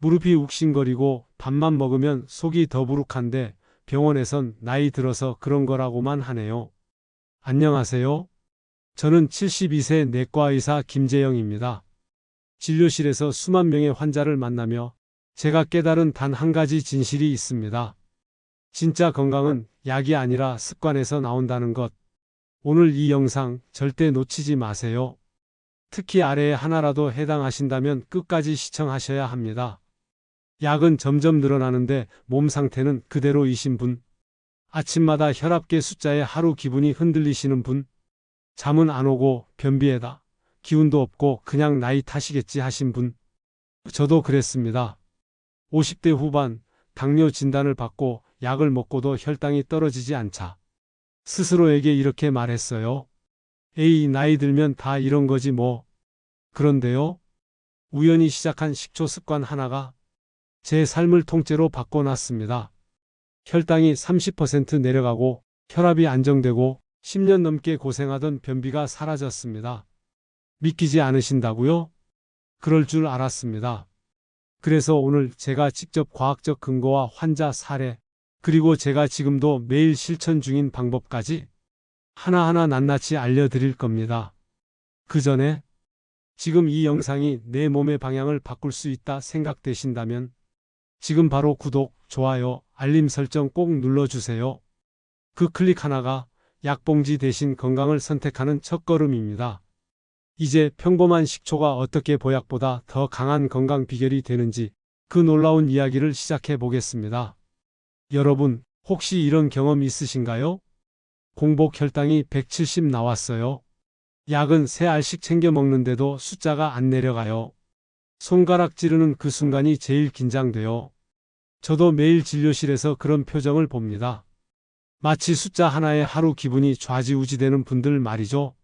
무릎이 욱신거리고 밥만 먹으면 속이 더부룩한데 병원에선 나이 들어서 그런 거라고만 하네요. 안녕하세요. 저는 72세 내과의사 김재영입니다. 진료실에서 수만 명의 환자를 만나며 제가 깨달은 단 한 가지 진실이 있습니다. 진짜 건강은 약이 아니라 습관에서 나온다는 것. 오늘 이 영상 절대 놓치지 마세요. 특히 아래에 하나라도 해당하신다면 끝까지 시청하셔야 합니다. 약은 점점 늘어나는데 몸 상태는 그대로이신 분. 아침마다 혈압계 숫자에 하루 기분이 흔들리시는 분. 잠은 안 오고 변비에다 기운도 없고 그냥 나이 탓이겠지 하신 분. 저도 그랬습니다. 50대 후반 당뇨 진단을 받고 약을 먹고도 혈당이 떨어지지 않자 스스로에게 이렇게 말했어요. 에이, 나이 들면 다 이런 거지 뭐. 그런데요, 우연히 시작한 식초 습관 하나가 제 삶을 통째로 바꿔놨습니다. 혈당이 30% 내려가고 혈압이 안정되고 10년 넘게 고생하던 변비가 사라졌습니다. 믿기지 않으신다고요? 그럴 줄 알았습니다. 그래서 오늘 제가 직접 과학적 근거와 환자 사례, 그리고 제가 지금도 매일 실천 중인 방법까지 하나하나 낱낱이 알려드릴 겁니다. 그 전에 지금 이 영상이 내 몸의 방향을 바꿀 수 있다 생각되신다면 지금 바로 구독, 좋아요, 알림 설정 꼭 눌러주세요. 그 클릭 하나가 약봉지 대신 건강을 선택하는 첫걸음입니다. 이제 평범한 식초가 어떻게 보약보다 더 강한 건강 비결이 되는지 그 놀라운 이야기를 시작해 보겠습니다. 여러분, 혹시 이런 경험 있으신가요? 공복 혈당이 170 나왔어요. 약은 3알씩 챙겨 먹는데도 숫자가 안 내려가요. 손가락 찌르는 그 순간이 제일 긴장돼요. 저도 매일 진료실에서 그런 표정을 봅니다. 마치 숫자 하나에 하루 기분이 좌지우지되는 분들 말이죠.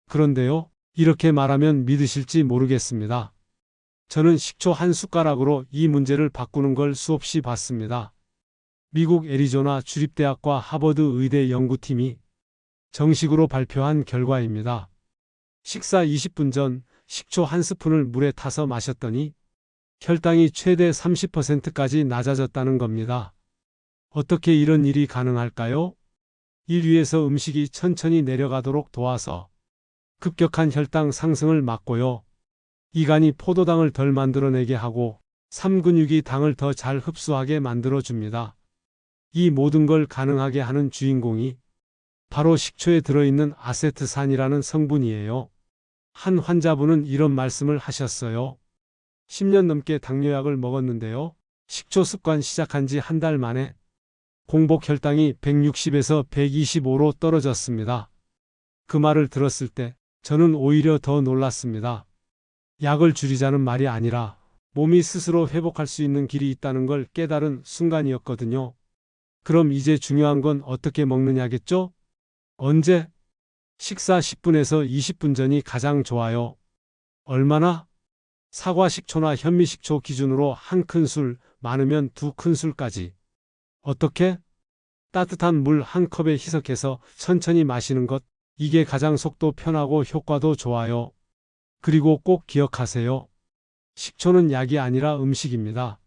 그런데요, 이렇게 말하면 믿으실지 모르겠습니다. 저는 식초 한 숟가락으로 이 문제를 바꾸는 걸 수없이 봤습니다. 미국 애리조나 주립대학과 하버드 의대 연구팀이 정식으로 발표한 결과입니다. 식사 20분 전 식초 한 스푼을 물에 타서 마셨더니 혈당이 최대 30%까지 낮아졌다는 겁니다. 어떻게 이런 일이 가능할까요? 일 위에서 음식이 천천히 내려가도록 도와서 급격한 혈당 상승을 막고요. 이 간이 포도당을 덜 만들어내게 하고 삼근육이 당을 더 잘 흡수하게 만들어줍니다. 이 모든 걸 가능하게 하는 주인공이 바로 식초에 들어있는 아세트산이라는 성분이에요. 한 환자분은 이런 말씀을 하셨어요. 10년 넘게 당뇨약을 먹었는데요. 식초 습관 시작한 지 한 달 만에 공복 혈당이 160에서 125로 떨어졌습니다. 그 말을 들었을 때 저는 오히려 더 놀랐습니다. 약을 줄이자는 말이 아니라 몸이 스스로 회복할 수 있는 길이 있다는 걸 깨달은 순간이었거든요. 그럼 이제 중요한 건 어떻게 먹느냐겠죠? 언제? 식사 10분에서 20분 전이 가장 좋아요. 얼마나? 사과 식초나 현미 식초 기준으로 한 큰술, 많으면 2큰술까지. 어떻게? 따뜻한 물 한 컵에 희석해서 천천히 마시는 것, 이게 가장 속도 편하고 효과도 좋아요. 그리고 꼭 기억하세요. 식초는 약이 아니라 음식입니다.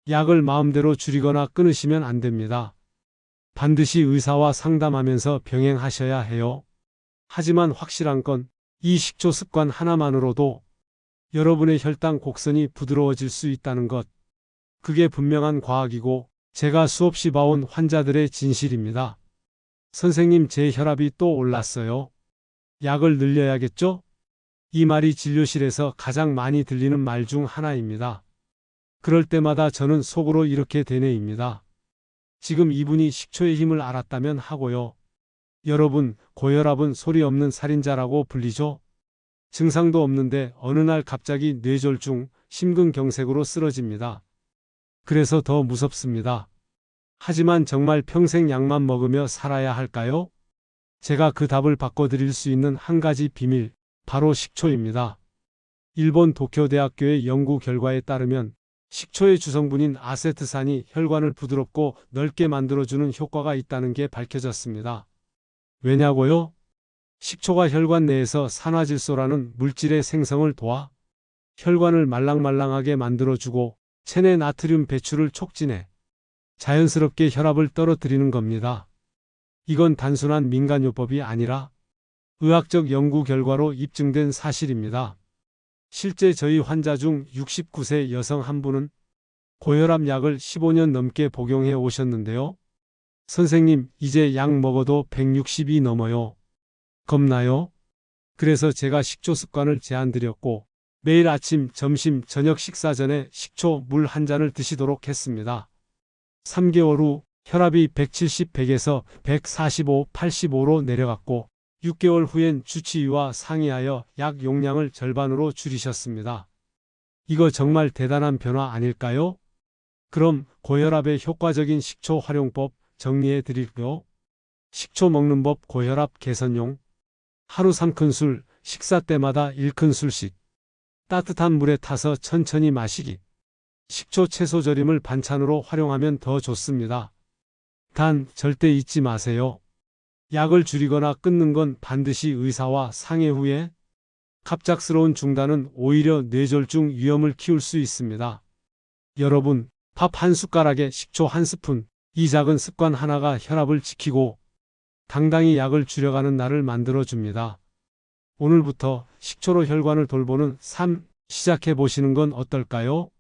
약을 마음대로 줄이거나 끊으시면 안 됩니다. 반드시 의사와 상담하면서 병행하셔야 해요. 하지만 확실한 건 이 식초 습관 하나만으로도 여러분의 혈당 곡선이 부드러워질 수 있다는 것. 그게 분명한 과학이고 제가 수없이 봐온 환자들의 진실입니다. 선생님, 제 혈압이 또 올랐어요. 약을 늘려야겠죠? 이 말이 진료실에서 가장 많이 들리는 말 중 하나입니다. 그럴 때마다 저는 속으로 이렇게 되뇌입니다. 지금 이분이 식초의 힘을 알았다면 하고요. 여러분, 고혈압은 소리 없는 살인자라고 불리죠? 증상도 없는데 어느 날 갑자기 뇌졸중, 심근경색으로 쓰러집니다. 그래서 더 무섭습니다. 하지만 정말 평생 약만 먹으며 살아야 할까요? 제가 그 답을 바꿔드릴 수 있는 한 가지 비밀, 바로 식초입니다. 일본 도쿄대학교의 연구 결과에 따르면 식초의 주성분인 아세트산이 혈관을 부드럽고 넓게 만들어주는 효과가 있다는 게 밝혀졌습니다. 왜냐고요? 식초가 혈관 내에서 산화질소라는 물질의 생성을 도와 혈관을 말랑말랑하게 만들어주고 체내 나트륨 배출을 촉진해 자연스럽게 혈압을 떨어뜨리는 겁니다. 이건 단순한 민간요법이 아니라 의학적 연구 결과로 입증된 사실입니다. 실제 저희 환자 중 69세 여성 한 분은 고혈압 약을 15년 넘게 복용해 오셨는데요. 선생님, 이제 약 먹어도 160이 넘어요. 겁나요? 그래서 제가 식초 습관을 제안드렸고 매일 아침, 점심, 저녁 식사 전에 식초 물 한 잔을 드시도록 했습니다. 3개월 후 혈압이 170, 100에서 145, 85로 내려갔고 6개월 후엔 주치의와 상의하여 약 용량을 절반으로 줄이셨습니다. 이거 정말 대단한 변화 아닐까요? 그럼 고혈압에 효과적인 식초 활용법 정리해 드릴게요. 식초 먹는 법 고혈압 개선용. 하루 3큰술, 식사 때마다 1큰술씩. 따뜻한 물에 타서 천천히 마시기. 식초 채소 절임을 반찬으로 활용하면 더 좋습니다. 단, 절대 잊지 마세요. 약을 줄이거나 끊는 건 반드시 의사와 상의 후에. 갑작스러운 중단은 오히려 뇌졸중 위험을 키울 수 있습니다. 여러분, 밥 한 숟가락에 식초 한 스푼, 이 작은 습관 하나가 혈압을 지키고 당당히 약을 줄여가는 날을 만들어줍니다. 오늘부터 식초로 혈관을 돌보는 삶 시작해 보시는 건 어떨까요?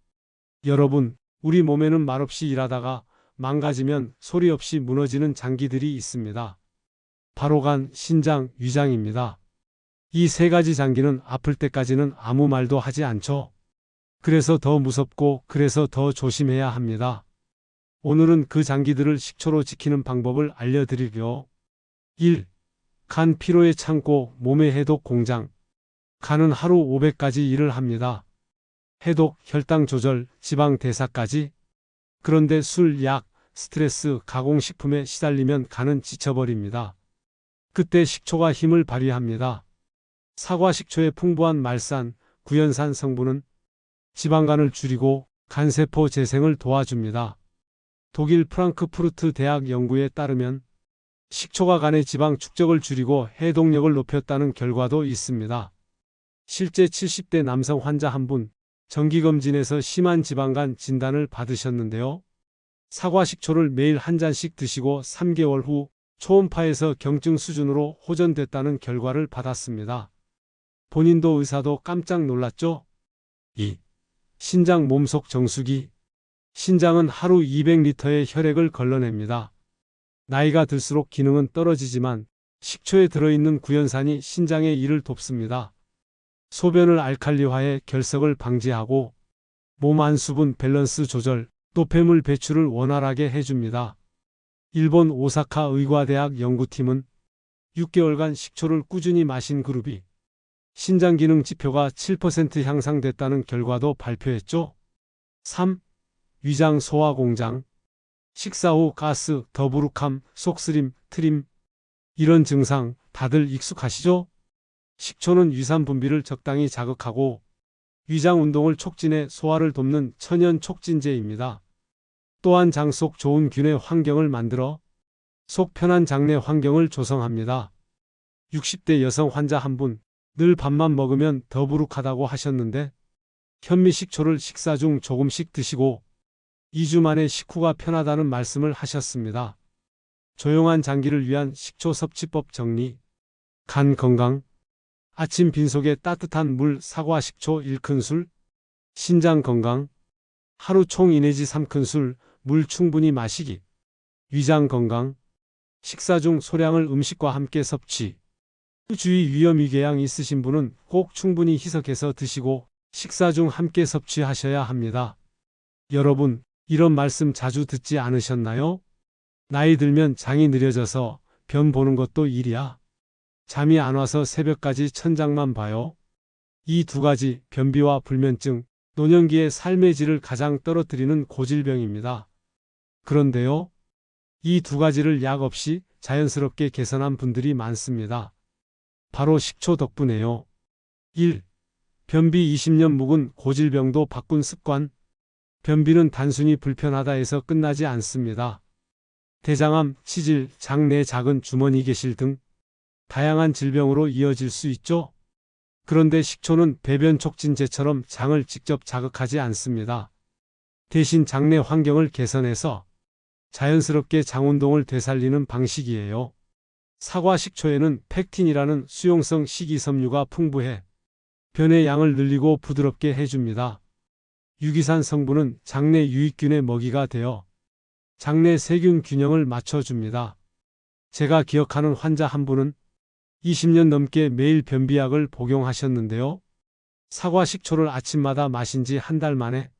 여러분, 우리 몸에는 말없이 일하다가 망가지면 소리 없이 무너지는 장기들이 있습니다. 바로 간, 신장, 위장입니다. 이 세 가지 장기는 아플 때까지는 아무 말도 하지 않죠. 그래서 더 무섭고 그래서 더 조심해야 합니다. 오늘은 그 장기들을 식초로 지키는 방법을 알려드릴게요. 1. 간 피로의 창고, 몸의 해독 공장. 간은 하루 500가지 일을 합니다. 해독, 혈당 조절, 지방 대사까지. 그런데 술, 약, 스트레스, 가공식품에 시달리면 간은 지쳐버립니다. 그때 식초가 힘을 발휘합니다. 사과 식초의 풍부한 말산, 구연산 성분은 지방간을 줄이고 간세포 재생을 도와줍니다. 독일 프랑크푸르트 대학 연구에 따르면 식초가 간의 지방 축적을 줄이고 해독력을 높였다는 결과도 있습니다. 실제 70대 남성 환자 한 분, 정기검진에서 심한 지방간 진단을 받으셨는데요. 사과 식초를 매일 한 잔씩 드시고 3개월 후 초음파에서 경증 수준으로 호전됐다는 결과를 받았습니다. 본인도 의사도 깜짝 놀랐죠? 2. 신장 몸속 정수기. 신장은 하루 200리터의 혈액을 걸러냅니다. 나이가 들수록 기능은 떨어지지만 식초에 들어있는 구연산이 신장의 일을 돕습니다. 소변을 알칼리화해 결석을 방지하고 몸 안 수분 밸런스 조절, 노폐물 배출을 원활하게 해줍니다. 일본 오사카 의과대학 연구팀은 6개월간 식초를 꾸준히 마신 그룹이 신장 기능 지표가 7% 향상됐다는 결과도 발표했죠. 3. 위장 소화 공장. 식사 후 가스, 더부룩함, 속쓰림, 트림. 이런 증상 다들 익숙하시죠? 식초는 위산 분비를 적당히 자극하고 위장 운동을 촉진해 소화를 돕는 천연 촉진제입니다. 또한 장 속 좋은 균의 환경을 만들어 속 편한 장내 환경을 조성합니다. 60대 여성 환자 한 분, 늘 밥만 먹으면 더부룩하다고 하셨는데 현미식초를 식사 중 조금씩 드시고 2주 만에 식후가 편하다는 말씀을 하셨습니다. 조용한 장기를 위한 식초 섭취법 정리. 간 건강. 아침 빈속에 따뜻한 물 사과 식초 1큰술. 신장 건강. 하루 총 2 내지 3큰술 물 충분히 마시기. 위장 건강. 식사 중 소량을 음식과 함께 섭취. 주의 위염위궤양 있으신 분은 꼭 충분히 희석해서 드시고 식사 중 함께 섭취하셔야 합니다. 여러분, 이런 말씀 자주 듣지 않으셨나요? 나이 들면 장이 느려져서 변 보는 것도 일이야. 잠이 안 와서 새벽까지 천장만 봐요. 이 두 가지, 변비와 불면증, 노년기의 삶의 질을 가장 떨어뜨리는 고질병입니다. 그런데요, 이 두 가지를 약 없이 자연스럽게 개선한 분들이 많습니다. 바로 식초 덕분에요. 1. 변비 20년 묵은 고질병도 바꾼 습관. 변비는 단순히 불편하다 해서 끝나지 않습니다. 대장암, 치질, 장내 작은 주머니 개실 등 다양한 질병으로 이어질 수 있죠. 그런데 식초는 배변 촉진제처럼 장을 직접 자극하지 않습니다. 대신 장내 환경을 개선해서 자연스럽게 장운동을 되살리는 방식이에요. 사과 식초에는 팩틴이라는 수용성 식이섬유가 풍부해 변의 양을 늘리고 부드럽게 해줍니다. 유기산 성분은 장내 유익균의 먹이가 되어 장내 세균 균형을 맞춰줍니다. 제가 기억하는 환자 한 분은 20년 넘게 매일 변비약을 복용하셨는데요. 사과 식초를 아침마다 마신 지 한 달 만에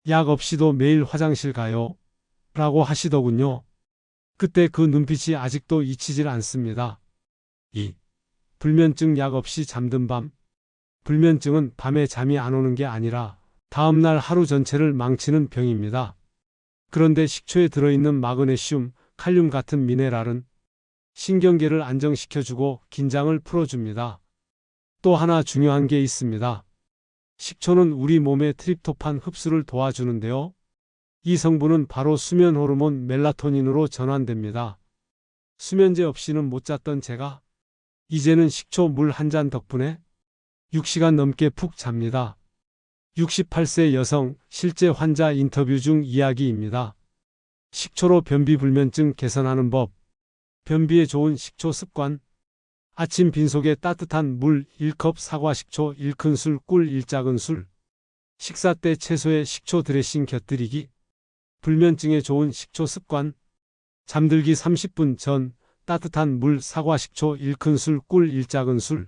약 없이도 매일 화장실 가요. 라고 하시더군요. 그때 그 눈빛이 아직도 잊히질 않습니다. 2. 불면증 약 없이 잠든 밤. 불면증은 밤에 잠이 안 오는 게 아니라 다음날 하루 전체를 망치는 병입니다. 그런데 식초에 들어있는 마그네슘, 칼륨 같은 미네랄은 신경계를 안정시켜주고 긴장을 풀어줍니다. 또 하나 중요한 게 있습니다. 식초는 우리 몸의 트립토판 흡수를 도와주는데요. 이 성분은 바로 수면 호르몬 멜라토닌으로 전환됩니다. 수면제 없이는 못 잤던 제가 이제는 식초 물 한 잔 덕분에 6시간 넘게 푹 잡니다. 68세 여성 실제 환자 인터뷰 중 이야기입니다. 식초로 변비 불면증 개선하는 법. 변비에 좋은 식초 습관. 아침 빈속에 따뜻한 물 1컵, 사과 식초 1큰술, 꿀 1작은술. 식사 때 채소에 식초 드레싱 곁들이기. 불면증에 좋은 식초 습관. 잠들기 30분 전 따뜻한 물 사과 식초 1큰술, 꿀 1작은술.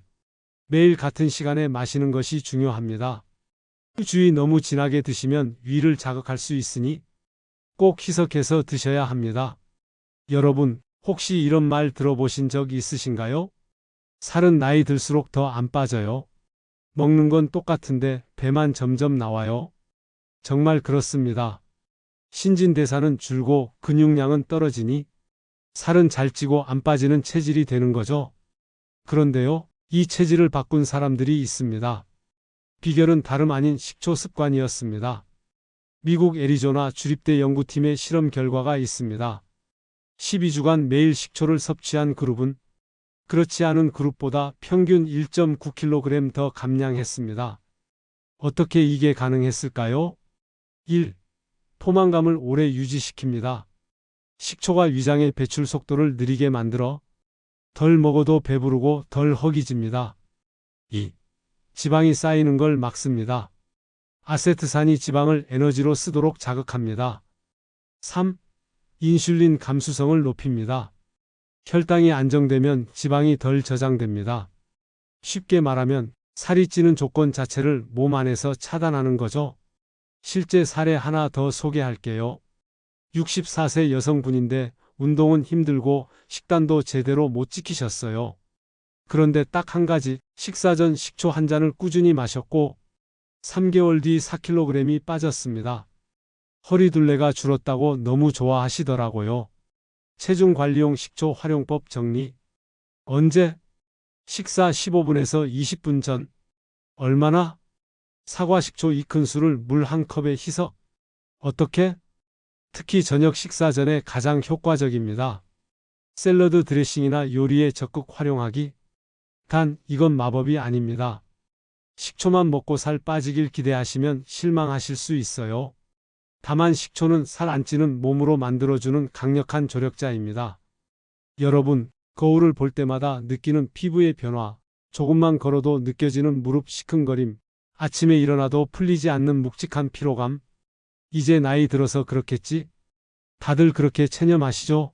매일 같은 시간에 마시는 것이 중요합니다. 주의 너무 진하게 드시면 위를 자극할 수 있으니 꼭 희석해서 드셔야 합니다. 여러분, 혹시 이런 말 들어보신 적 있으신가요? 살은 나이 들수록 더 안 빠져요. 먹는 건 똑같은데 배만 점점 나와요. 정말 그렇습니다. 신진대사는 줄고 근육량은 떨어지니 살은 잘 찌고 안 빠지는 체질이 되는 거죠. 그런데요, 이 체질을 바꾼 사람들이 있습니다. 비결은 다름 아닌 식초 습관이었습니다. 미국 애리조나 주립대 연구팀의 실험 결과가 있습니다. 12주간 매일 식초를 섭취한 그룹은 그렇지 않은 그룹보다 평균 1.9kg 더 감량했습니다. 어떻게 이게 가능했을까요? 1. 포만감을 오래 유지시킵니다. 식초가 위장의 배출 속도를 느리게 만들어 덜 먹어도 배부르고 덜 허기집니다. 2. 지방이 쌓이는 걸 막습니다. 아세트산이 지방을 에너지로 쓰도록 자극합니다. 3. 인슐린 감수성을 높입니다. 혈당이 안정되면 지방이 덜 저장됩니다. 쉽게 말하면 살이 찌는 조건 자체를 몸 안에서 차단하는 거죠. 실제 사례 하나 더 소개할게요. 64세 여성분인데 운동은 힘들고 식단도 제대로 못 지키셨어요. 그런데 딱 한 가지, 식사 전 식초 한 잔을 꾸준히 마셨고 3개월 뒤 4kg이 빠졌습니다. 허리둘레가 줄었다고 너무 좋아하시더라고요. 체중관리용 식초 활용법 정리. 언제? 식사 15분에서 20분 전. 얼마나? 사과 식초 2큰술을 물 1컵에 희석. 어떻게? 특히 저녁 식사 전에 가장 효과적입니다. 샐러드 드레싱이나 요리에 적극 활용하기. 단, 이건 마법이 아닙니다. 식초만 먹고 살 빠지길 기대하시면 실망하실 수 있어요. 다만 식초는 살 안 찌는 몸으로 만들어주는 강력한 조력자입니다. 여러분, 거울을 볼 때마다 느끼는 피부의 변화, 조금만 걸어도 느껴지는 무릎 시큰거림, 아침에 일어나도 풀리지 않는 묵직한 피로감. 이제 나이 들어서 그렇겠지? 다들 그렇게 체념하시죠?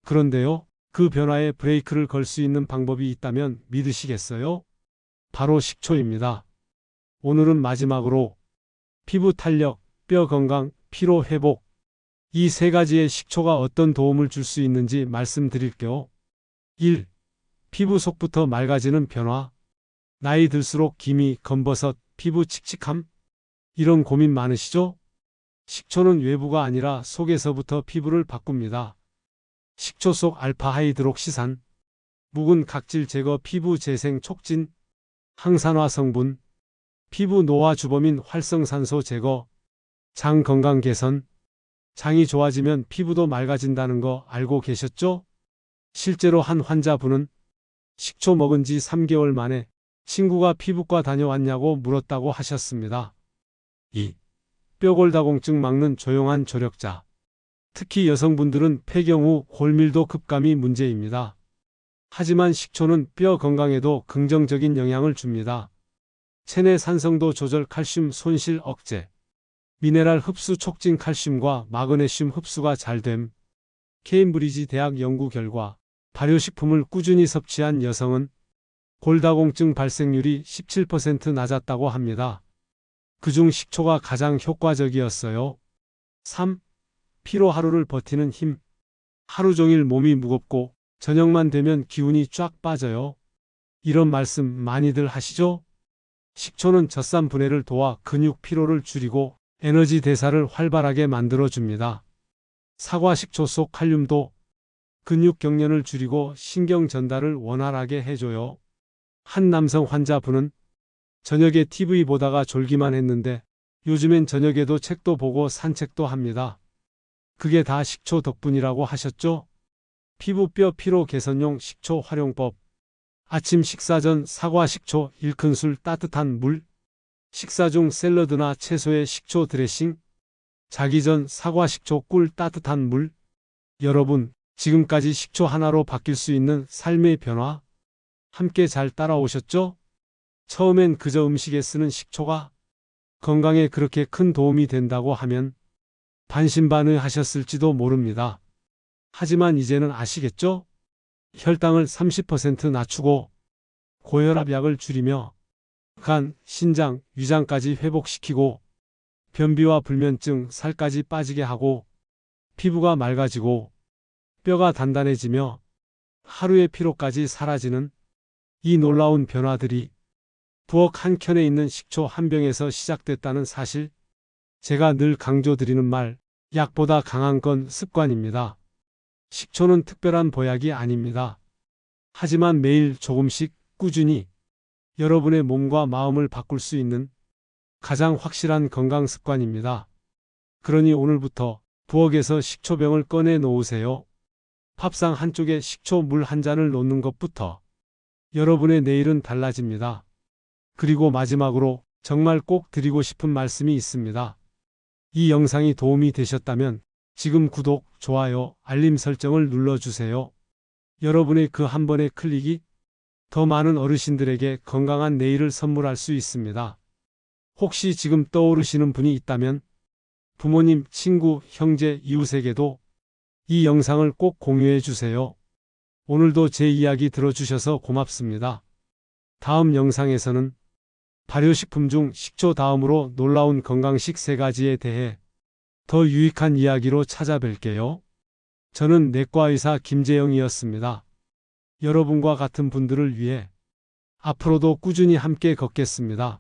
그런데요, 그 변화에 브레이크를 걸 수 있는 방법이 있다면 믿으시겠어요? 바로 식초입니다. 오늘은 마지막으로 피부 탄력, 뼈 건강, 피로 회복, 이 세 가지의 식초가 어떤 도움을 줄 수 있는지 말씀드릴게요. 1. 피부 속부터 맑아지는 변화. 나이 들수록 기미, 검버섯, 피부 칙칙함? 이런 고민 많으시죠? 식초는 외부가 아니라 속에서부터 피부를 바꿉니다. 식초 속 알파하이드록시산, 묵은 각질 제거, 피부 재생 촉진, 항산화 성분, 피부 노화 주범인 활성산소 제거, 장 건강 개선. 장이 좋아지면 피부도 맑아진다는 거 알고 계셨죠? 실제로 한 환자분은 식초 먹은 지 3개월 만에 친구가 피부과 다녀왔냐고 물었다고 하셨습니다. 2. 뼈골다공증 막는 조용한 조력자. 특히 여성분들은 폐경 후 골밀도 급감이 문제입니다. 하지만 식초는 뼈 건강에도 긍정적인 영향을 줍니다. 체내 산성도 조절, 칼슘 손실 억제, 미네랄 흡수 촉진, 칼슘과 마그네슘 흡수가 잘됨. 케임브리지 대학 연구 결과 발효식품을 꾸준히 섭취한 여성은 골다공증 발생률이 17% 낮았다고 합니다. 그중 식초가 가장 효과적이었어요. 3. 피로 하루를 버티는 힘. 하루 종일 몸이 무겁고 저녁만 되면 기운이 쫙 빠져요. 이런 말씀 많이들 하시죠? 식초는 젖산 분해를 도와 근육 피로를 줄이고 에너지 대사를 활발하게 만들어줍니다. 사과 식초 속 칼륨도 근육 경련을 줄이고 신경 전달을 원활하게 해줘요. 한 남성 환자분은 저녁에 TV 보다가 졸기만 했는데 요즘엔 저녁에도 책도 보고 산책도 합니다. 그게 다 식초 덕분이라고 하셨죠? 피부 뼈 피로 개선용 식초 활용법. 아침 식사 전 사과 식초 1큰술 따뜻한 물. 식사 중 샐러드나 채소에 식초 드레싱. 자기 전 사과 식초 꿀 따뜻한 물. 여러분, 지금까지 식초 하나로 바뀔 수 있는 삶의 변화 함께 잘 따라오셨죠? 처음엔 그저 음식에 쓰는 식초가 건강에 그렇게 큰 도움이 된다고 하면 반신반의하셨을지도 모릅니다. 하지만 이제는 아시겠죠? 혈당을 30% 낮추고 고혈압 약을 줄이며 간, 신장, 위장까지 회복시키고 변비와 불면증, 살까지 빠지게 하고 피부가 맑아지고 뼈가 단단해지며 하루의 피로까지 사라지는 이 놀라운 변화들이 부엌 한 켠에 있는 식초 한 병에서 시작됐다는 사실. 제가 늘 강조드리는 말, 약보다 강한 건 습관입니다. 식초는 특별한 보약이 아닙니다. 하지만 매일 조금씩 꾸준히 여러분의 몸과 마음을 바꿀 수 있는 가장 확실한 건강 습관입니다. 그러니 오늘부터 부엌에서 식초병을 꺼내 놓으세요. 밥상 한쪽에 식초 물 한 잔을 놓는 것부터 여러분의 내일은 달라집니다. 그리고 마지막으로 정말 꼭 드리고 싶은 말씀이 있습니다. 이 영상이 도움이 되셨다면 지금 구독, 좋아요, 알림 설정을 눌러주세요. 여러분의 그 한 번의 클릭이 더 많은 어르신들에게 건강한 내일을 선물할 수 있습니다. 혹시 지금 떠오르시는 분이 있다면 부모님, 친구, 형제, 이웃에게도 이 영상을 꼭 공유해 주세요. 오늘도 제 이야기 들어주셔서 고맙습니다. 다음 영상에서는 발효식품 중 식초 다음으로 놀라운 건강식 3가지에 대해 더 유익한 이야기로 찾아뵐게요. 저는 내과의사 김재영이었습니다. 여러분과 같은 분들을 위해 앞으로도 꾸준히 함께 걷겠습니다.